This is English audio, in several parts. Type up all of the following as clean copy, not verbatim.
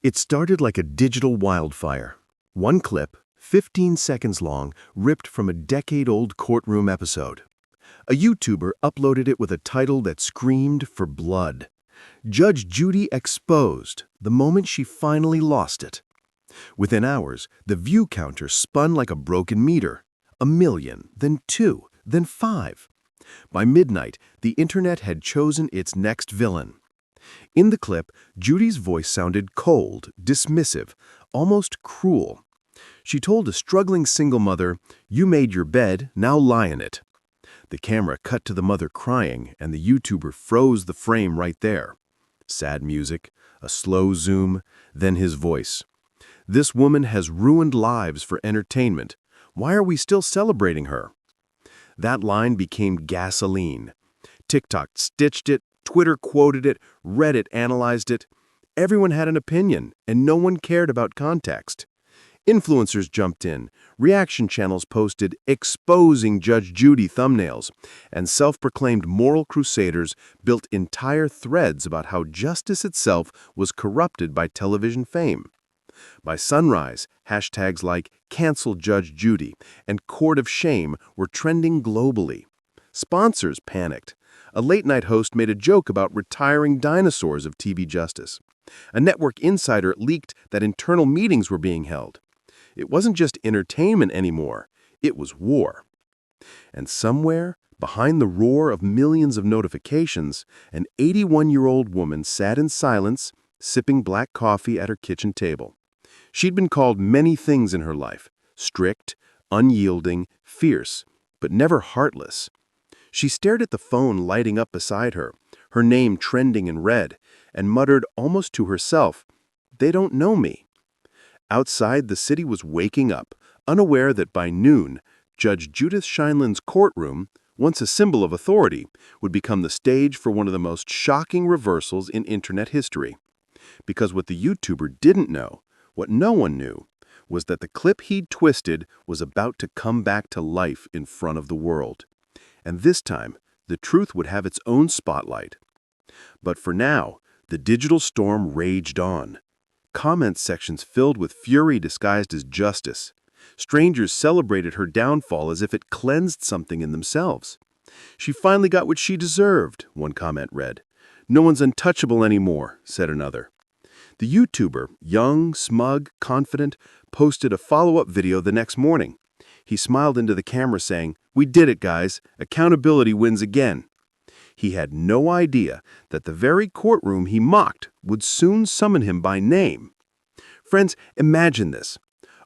It started like a digital wildfire. One clip, 15 seconds long, ripped from a decade-old courtroom episode. A YouTuber uploaded it with a title that screamed for blood. Judge Judy exposed, the moment she finally lost it. Within hours, the view counter spun like a broken meter. 1,000,000, then 2, then 5. By midnight, the internet had chosen its next villain. In the clip, Judy's voice sounded cold, dismissive, almost cruel. She told a struggling single mother, "You made your bed, now lie in it." The camera cut to the mother crying, and the YouTuber froze the frame right there. Sad music, a slow zoom, then his voice. "This woman has ruined lives for entertainment. Why are we still celebrating her?" That line became gasoline. TikTok stitched it, Twitter quoted it, Reddit analyzed it. Everyone had an opinion, and no one cared about context. Influencers jumped in, reaction channels posted exposing Judge Judy thumbnails, and self-proclaimed moral crusaders built entire threads about how justice itself was corrupted by television fame. By sunrise, hashtags like "Cancel Judge Judy" and "Court of Shame" were trending globally. Sponsors panicked. A late-night host made a joke about retiring dinosaurs of TV justice. A network insider leaked that internal meetings were being held. It wasn't just entertainment anymore, it was war. And somewhere, behind the roar of millions of notifications, an 81-year-old woman sat in silence, sipping black coffee at her kitchen table. She'd been called many things in her life: strict, unyielding, fierce, but never heartless. She stared at the phone lighting up beside her, her name trending in red, and muttered almost to herself, "They don't know me." Outside, the city was waking up, unaware that by noon, Judge Judith Sheindlin's courtroom, once a symbol of authority, would become the stage for one of the most shocking reversals in internet history. Because what the YouTuber didn't know, what no one knew, was that the clip he'd twisted was about to come back to life in front of the world. And this time, the truth would have its own spotlight. But for now, the digital storm raged on. Comment sections filled with fury disguised as justice. Strangers celebrated her downfall as if it cleansed something in themselves. "She finally got what she deserved," one comment read. "No one's untouchable anymore," said another. The YouTuber, young, smug, confident, posted a follow-up video the next morning. He smiled into the camera saying, "We did it, guys. Accountability wins again." He had no idea that the very courtroom he mocked would soon summon him by name. Friends, imagine this.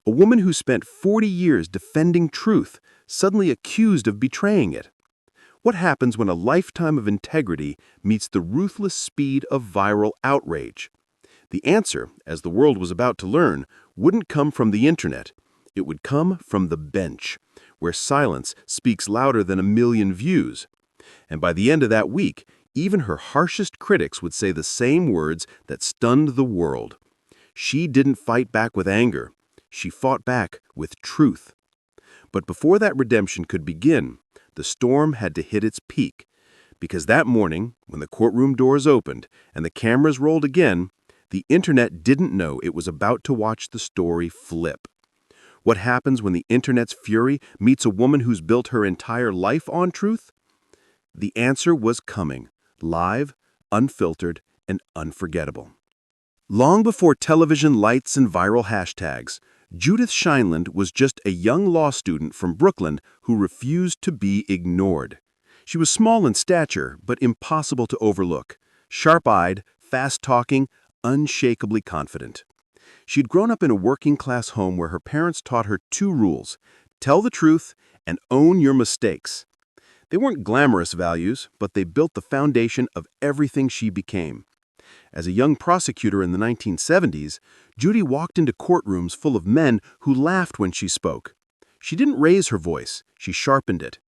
A woman who spent 40 years defending truth, suddenly accused of betraying it. What happens when a lifetime of integrity meets the ruthless speed of viral outrage? The answer, as the world was about to learn, wouldn't come from the internet. It would come from the bench, where silence speaks louder than 1,000,000 views. And by the end of that week, even her harshest critics would say the same words that stunned the world. She didn't fight back with anger. She fought back with truth. But before that redemption could begin, the storm had to hit its peak. Because that morning, when the courtroom doors opened and the cameras rolled again, the internet didn't know it was about to watch the story flip. What happens when the internet's fury meets a woman who's built her entire life on truth? The answer was coming, live, unfiltered, and unforgettable. Long before television lights and viral hashtags, Judith Sheindlin was just a young law student from Brooklyn who refused to be ignored. She was small in stature, but impossible to overlook, sharp-eyed, fast-talking, unshakably confident. She'd grown up in a working-class home where her parents taught her 2 rules: tell the truth and own your mistakes. They weren't glamorous values, but they built the foundation of everything she became. As a young prosecutor in the 1970s, Judy walked into courtrooms full of men who laughed when she spoke. She didn't raise her voice, she sharpened it.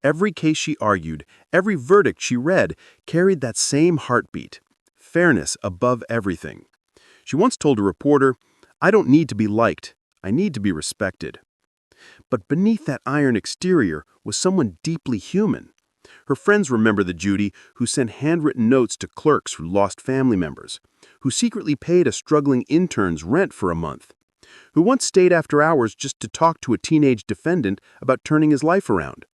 Every case she argued, every verdict she read, carried that same heartbeat: fairness above everything. She once told a reporter, "I don't need to be liked, I need to be respected." But beneath that iron exterior was someone deeply human. Her friends remember the Judy who sent handwritten notes to clerks who lost family members, who secretly paid a struggling intern's rent for a month, who once stayed after hours just to talk to a teenage defendant about turning his life around.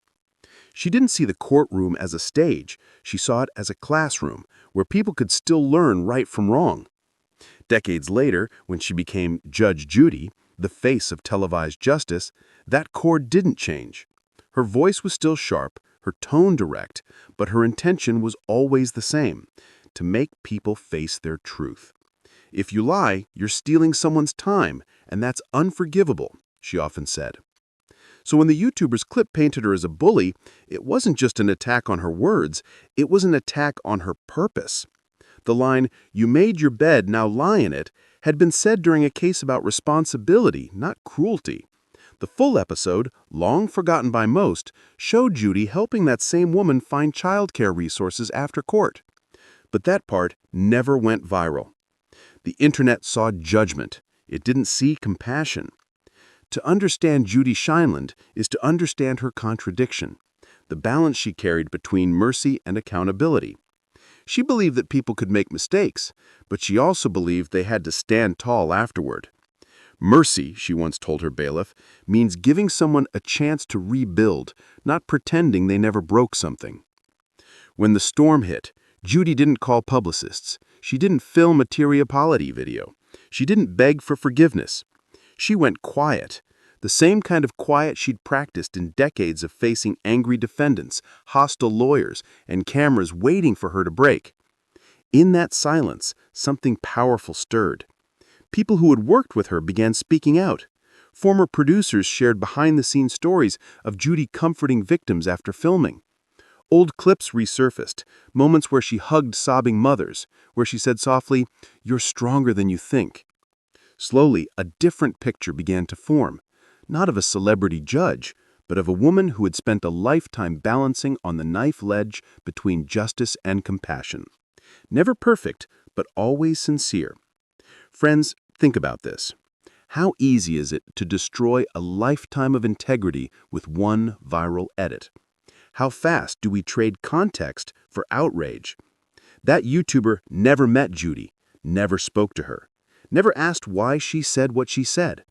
She didn't see the courtroom as a stage. She saw it as a classroom where people could still learn right from wrong. Decades later, when she became Judge Judy, the face of televised justice, that chord didn't change. Her voice was still sharp, her tone direct, but her intention was always the same: to make people face their truth. If you lie, you're stealing someone's time, and that's unforgivable, she often said. So when the YouTuber's clip painted her as a bully, it wasn't just an attack on her words, it was an attack on her purpose. The line, "You made your bed, now lie in it," had been said during a case about responsibility, not cruelty. The full episode, long forgotten by most, showed Judy helping that same woman find childcare resources after court. But that part never went viral. The internet saw judgment. It didn't see compassion. To understand Judy Shineland is to understand her contradiction, the balance she carried between mercy and accountability. She believed that people could make mistakes, but she also believed they had to stand tall afterward. Mercy, she once told her bailiff, means giving someone a chance to rebuild, not pretending they never broke something. When the storm hit, Judy didn't call publicists. She didn't film a teary apology video. She didn't beg for forgiveness. She went quiet, the same kind of quiet she'd practiced in decades of facing angry defendants, hostile lawyers, and cameras waiting for her to break. In that silence, something powerful stirred. People who had worked with her began speaking out. Former producers shared behind-the-scenes stories of Judy comforting victims after filming. Old clips resurfaced, moments where she hugged sobbing mothers, where she said softly, "You're stronger than you think." Slowly, a different picture began to form, not of a celebrity judge, but of a woman who had spent a lifetime balancing on the knife ledge between justice and compassion. Never perfect, but always sincere. Friends, think about this. How easy is it to destroy a lifetime of integrity with one viral edit? How fast do we trade context for outrage? That YouTuber never met Judy, never spoke to her, never asked why she said what she said.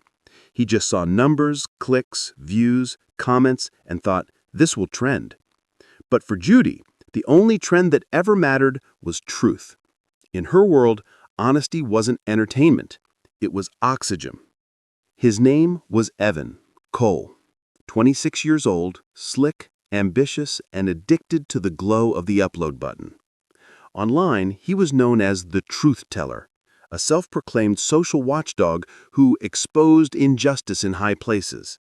He just saw numbers, clicks, views, comments, and thought, this will trend. But for Judy, the only trend that ever mattered was truth. In her world, honesty wasn't entertainment. It was oxygen. His name was Evan Cole, 26 years old, slick, ambitious, and addicted to the glow of the upload button. Online, he was known as the Truth Teller, a self-proclaimed social watchdog who exposed injustice in high places.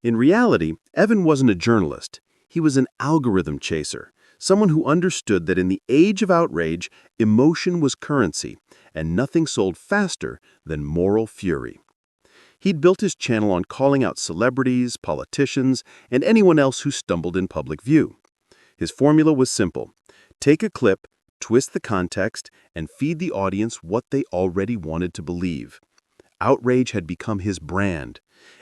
In reality, Evan wasn't a journalist. He was an algorithm chaser, someone who understood that in the age of outrage, emotion was currency, and nothing sold faster than moral fury. He'd built his channel on calling out celebrities, politicians, and anyone else who stumbled in public view. His formula was simple: take a clip, twist the context, and feed the audience what they already wanted to believe. Outrage had become his brand.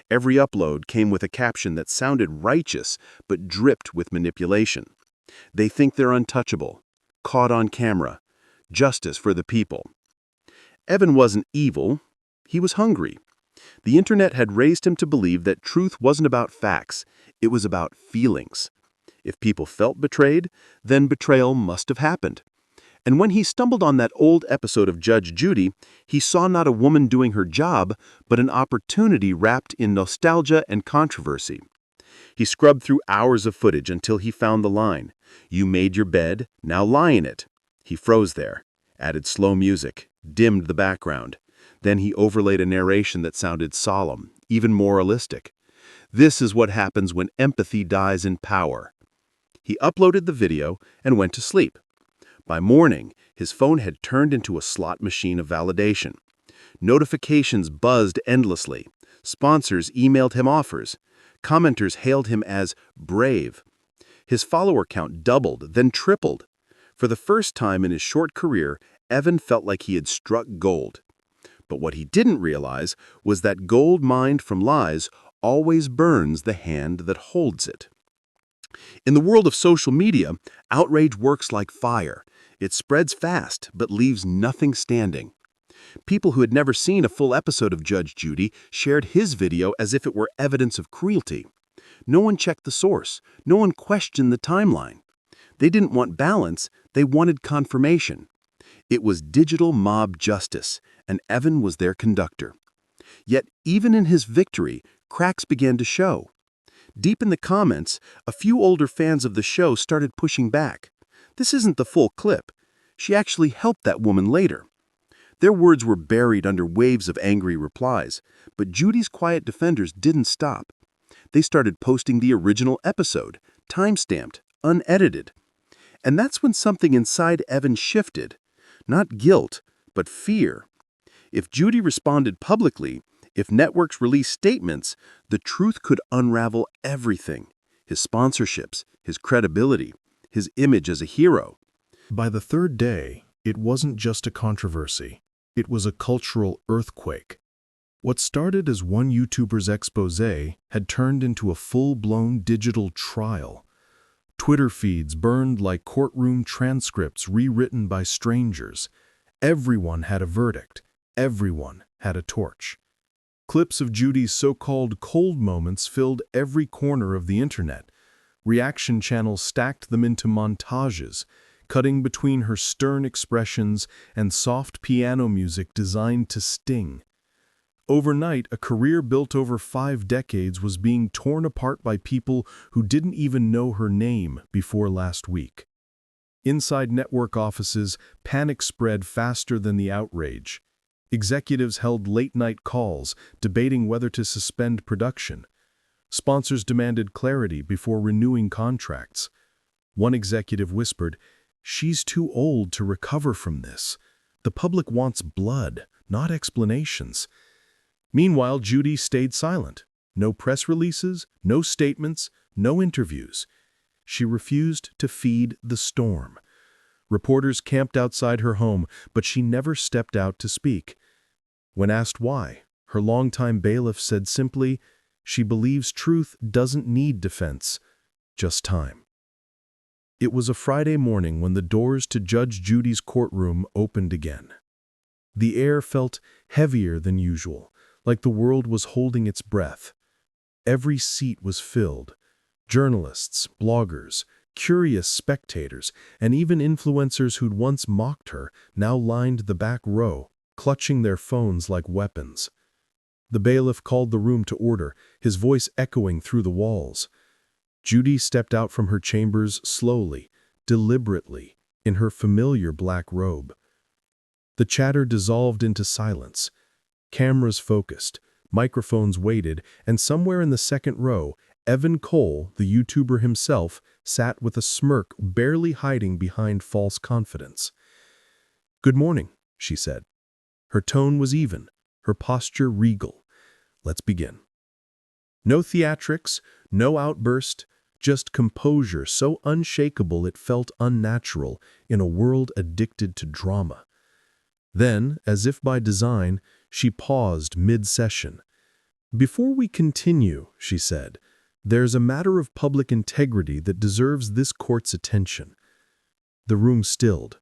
Every upload came with a caption that sounded righteous but dripped with manipulation. They think they're untouchable, caught on camera, justice for the people. Evan wasn't evil, he was hungry. The internet had raised him to believe that truth wasn't about facts, it was about feelings. If people felt betrayed, then betrayal must have happened. And when he stumbled on that old episode of Judge Judy, he saw not a woman doing her job, but an opportunity wrapped in nostalgia and controversy. He scrubbed through hours of footage until he found the line, "You made your bed, now lie in it." He froze there, added slow music, dimmed the background. Then he overlaid a narration that sounded solemn, even moralistic. This is what happens when empathy dies in power. He uploaded the video and went to sleep. By morning, his phone had turned into a slot machine of validation. Notifications buzzed endlessly. Sponsors emailed him offers. Commenters hailed him as brave. His follower count doubled, then tripled. For the first time in his short career, Evan felt like he had struck gold. But what he didn't realize was that gold mined from lies always burns the hand that holds it. In the world of social media, outrage works like fire. It spreads fast, but leaves nothing standing. People who had never seen a full episode of Judge Judy shared his video as if it were evidence of cruelty. No one checked the source. No one questioned the timeline. They didn't want balance, they wanted confirmation. It was digital mob justice, and Evan was their conductor. Yet, even in his victory, cracks began to show. Deep in the comments, a few older fans of the show started pushing back. This isn't the full clip. She actually helped that woman later. Their words were buried under waves of angry replies, but Judy's quiet defenders didn't stop. They started posting the original episode, time-stamped, unedited. And that's when something inside Evan shifted. Not guilt, but fear. If Judy responded publicly, if networks released statements, the truth could unravel everything. His sponsorships, his credibility, his image as a hero. By the third day, it wasn't just a controversy. It was a cultural earthquake. What started as one YouTuber's exposé had turned into a full-blown digital trial. Twitter feeds burned like courtroom transcripts rewritten by strangers. Everyone had a verdict. Everyone had a torch. Clips of Judy's so-called cold moments filled every corner of the internet. Reaction channels stacked them into montages, cutting between her stern expressions and soft piano music designed to sting. Overnight, a career built over 5 decades was being torn apart by people who didn't even know her name before last week. Inside network offices, panic spread faster than the outrage. Executives held late-night calls, debating whether to suspend production. Sponsors demanded clarity before renewing contracts. One executive whispered, "She's too old to recover from this. The public wants blood, not explanations." Meanwhile, Judy stayed silent. No press releases, no statements, no interviews. She refused to feed the storm. Reporters camped outside her home, but she never stepped out to speak. When asked why, her longtime bailiff said simply, she believes truth doesn't need defense, just time. It was a Friday morning when the doors to Judge Judy's courtroom opened again. The air felt heavier than usual, like the world was holding its breath. Every seat was filled. Journalists, bloggers, curious spectators, and even influencers who'd once mocked her now lined the back row, clutching their phones like weapons. The bailiff called the room to order, his voice echoing through the walls. Judy stepped out from her chambers slowly, deliberately, in her familiar black robe. The chatter dissolved into silence. Cameras focused, microphones waited, and somewhere in the second row, Evan Cole, the YouTuber himself, sat with a smirk barely hiding behind false confidence. "Good morning," she said. Her tone was even, her posture regal. "Let's begin." No theatrics, no outburst, just composure so unshakable it felt unnatural in a world addicted to drama. Then, as if by design, she paused mid-session. "Before we continue," she said, "there's a matter of public integrity that deserves this court's attention." The room stilled.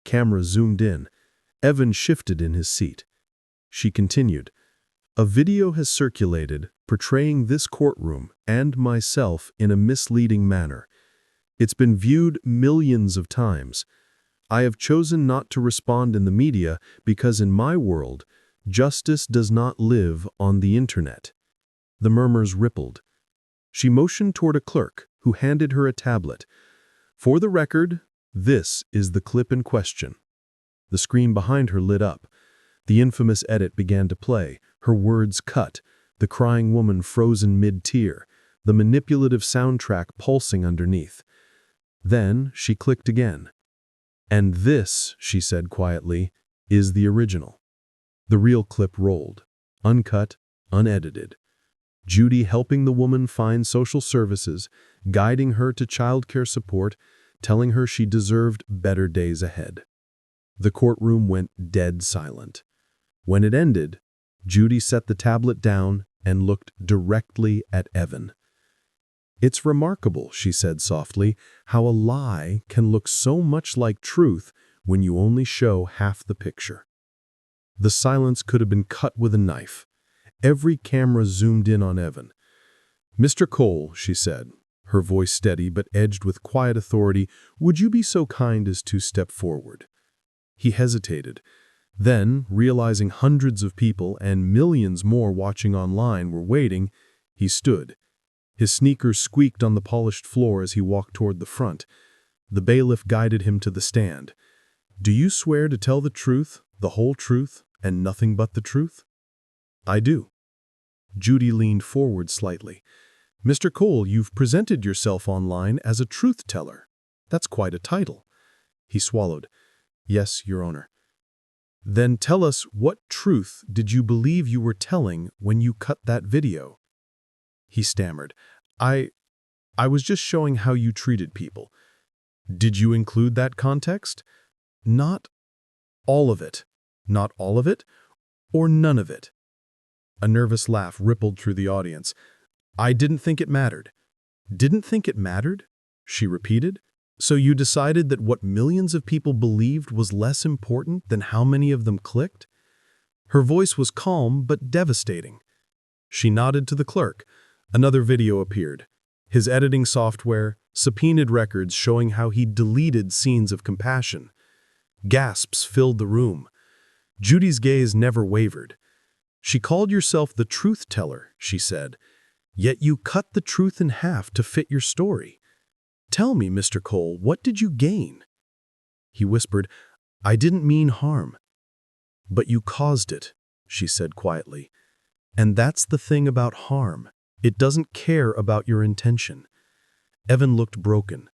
Camera zoomed in. Evan shifted in his seat. She continued, "A video has circulated portraying this courtroom and myself in a misleading manner. It's been viewed millions of times. I have chosen not to respond in the media because in my world, justice does not live on the internet." The murmurs rippled. She motioned toward a clerk, who handed her a tablet. "For the record, this is the clip in question." The screen behind her lit up. The infamous edit began to play, her words cut, the crying woman frozen mid-tear, the manipulative soundtrack pulsing underneath. Then she clicked again. "And this," she said quietly, "is the original." The real clip rolled, uncut, unedited. Judy helping the woman find social services, guiding her to childcare support, telling her she deserved better days ahead. The courtroom went dead silent. When it ended, Judy set the tablet down and looked directly at Evan. "It's remarkable," she said softly, "how a lie can look so much like truth when you only show half the picture." The silence could have been cut with a knife. Every camera zoomed in on Evan. "Mr. Cole," she said, her voice steady but edged with quiet authority, "would you be so kind as to step forward?" He hesitated. Then, realizing hundreds of people and millions more watching online were waiting, he stood. His sneakers squeaked on the polished floor as he walked toward the front. The bailiff guided him to the stand. "Do you swear to tell the truth, the whole truth, and nothing but the truth?" "I do." Judy leaned forward slightly. "Mr. Cole, you've presented yourself online as a truth teller. That's quite a title." He swallowed. "Yes, Your Honor." "Then tell us, what truth did you believe you were telling when you cut that video?" He stammered. I was just showing how you treated people." "Did you include that context?" "Not all of it." "Not all of it? Or none of it?" A nervous laugh rippled through the audience. "I didn't think it mattered." "Didn't think it mattered?" she repeated. "So you decided that what millions of people believed was less important than how many of them clicked?" Her voice was calm but devastating. She nodded to the clerk. Another video appeared. His editing software, subpoenaed records showing how he'd deleted scenes of compassion. Gasps filled the room. Judy's gaze never wavered. "She called yourself the truth teller," she said. "Yet you cut the truth in half to fit your story. Tell me, Mr. Cole, what did you gain?" He whispered, "I didn't mean harm." "But you caused it," she said quietly. "And that's the thing about harm. It doesn't care about your intention." Evan looked broken.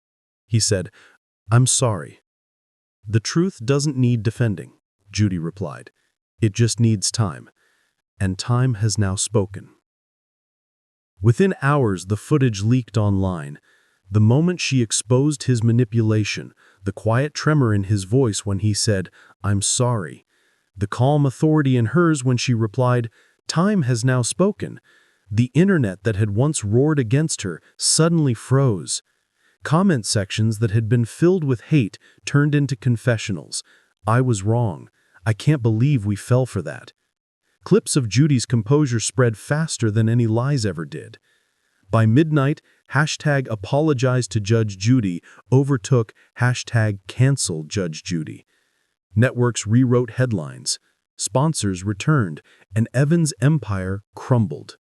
He said, "I'm sorry." "The truth doesn't need defending," Judy replied. "It just needs time. And time has now spoken." Within hours, the footage leaked online. The moment she exposed his manipulation, the quiet tremor in his voice when he said, "I'm sorry," the calm authority in hers when she replied, "Time has now spoken," the internet that had once roared against her suddenly froze. Comment sections that had been filled with hate turned into confessionals. "I was wrong. I can't believe we fell for that." Clips of Judy's composure spread faster than any lies ever did. By midnight, #apologize to Judge Judy overtook #cancel Judge Judy. Networks rewrote headlines. Sponsors returned, and Evan's empire crumbled.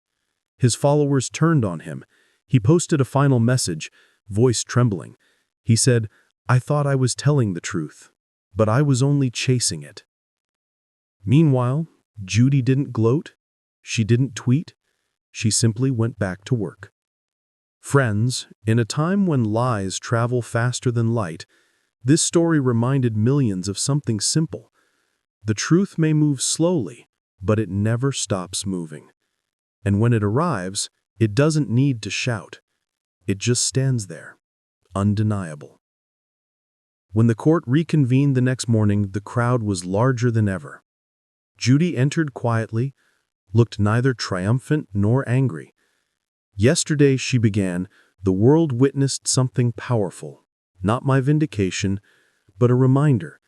His followers turned on him. He posted a final message, voice trembling. He said, "I thought I was telling the truth, but I was only chasing it." Meanwhile, Judy didn't gloat. She didn't tweet. She simply went back to work. Friends, in a time when lies travel faster than light, this story reminded millions of something simple. The truth may move slowly, but it never stops moving. And when it arrives, it doesn't need to shout. It just stands there, undeniable. When the court reconvened the next morning, the crowd was larger than ever. Judy entered quietly, looked neither triumphant nor angry. "Yesterday," she began, "the world witnessed something powerful. Not my vindication, but a reminder.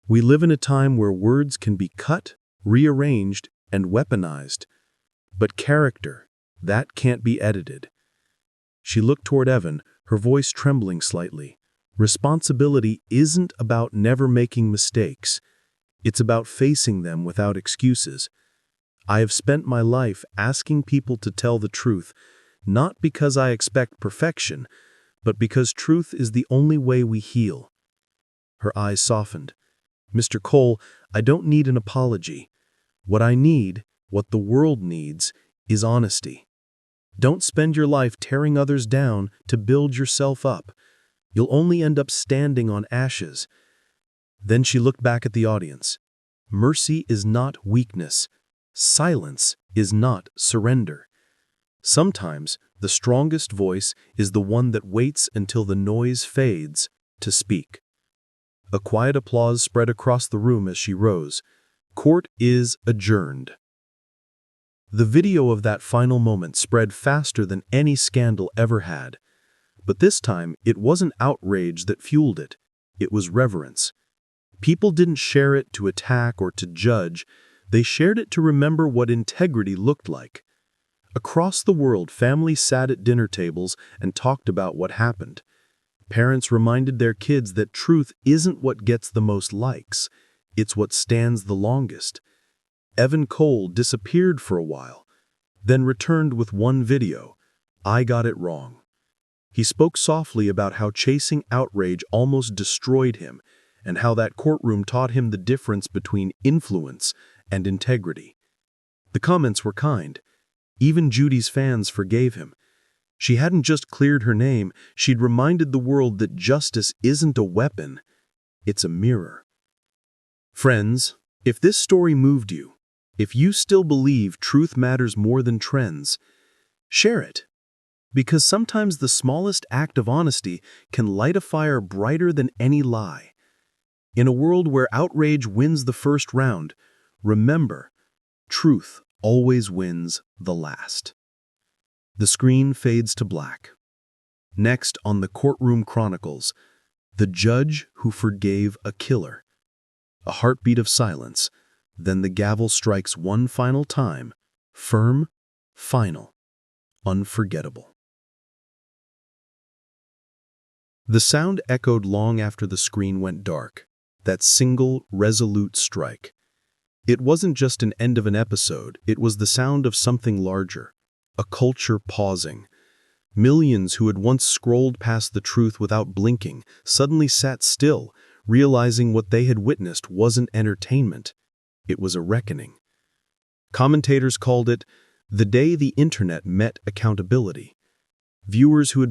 We live in a time where words can be cut, rearranged, and weaponized. But character, that can't be edited." She looked toward Evan, her voice trembling slightly. "Responsibility isn't about never making mistakes. It's about facing them without excuses. I have spent my life asking people to tell the truth, not because I expect perfection, but because truth is the only way we heal." Her eyes softened. "Mr. Cole, I don't need an apology. What I need, what the world needs, is honesty. Don't spend your life tearing others down to build yourself up. You'll only end up standing on ashes." Then she looked back at the audience. Mercy is not weakness. Silence is not surrender. Sometimes the strongest voice is the one that waits until the noise fades to speak. A quiet applause spread across the room as she rose. Court is adjourned. The video of that final moment spread faster than any scandal ever had. But this time, it wasn't outrage that fueled it. It was reverence. People didn't share it to attack or to judge. They shared it to remember what integrity looked like. Across the world, families sat at dinner tables and talked about what happened. Parents reminded their kids that truth isn't what gets the most likes. It's what stands the longest. Evan Cole disappeared for a while, then returned with one video, "I got it wrong." He spoke softly about how chasing outrage almost destroyed him, and how that courtroom taught him the difference between influence and integrity. The comments were kind. Even Judy's fans forgave him. She hadn't just cleared her name, she'd reminded the world that justice isn't a weapon, it's a mirror. Friends, if this story moved you, if you still believe truth matters more than trends, share it. Because sometimes the smallest act of honesty can light a fire brighter than any lie. In a world where outrage wins the first round, remember, truth always wins the last. The screen fades to black. Next on the Courtroom Chronicles, the judge who forgave a killer. A heartbeat of silence, then the gavel strikes one final time, firm, final, unforgettable. The sound echoed long after the screen went dark, that single, resolute strike. It wasn't just an end of an episode, it was the sound of something larger, a culture pausing. Millions who had once scrolled past the truth without blinking suddenly sat still, realizing what they had witnessed wasn't entertainment, it was a reckoning. Commentators called it the day the internet met accountability. Viewers who had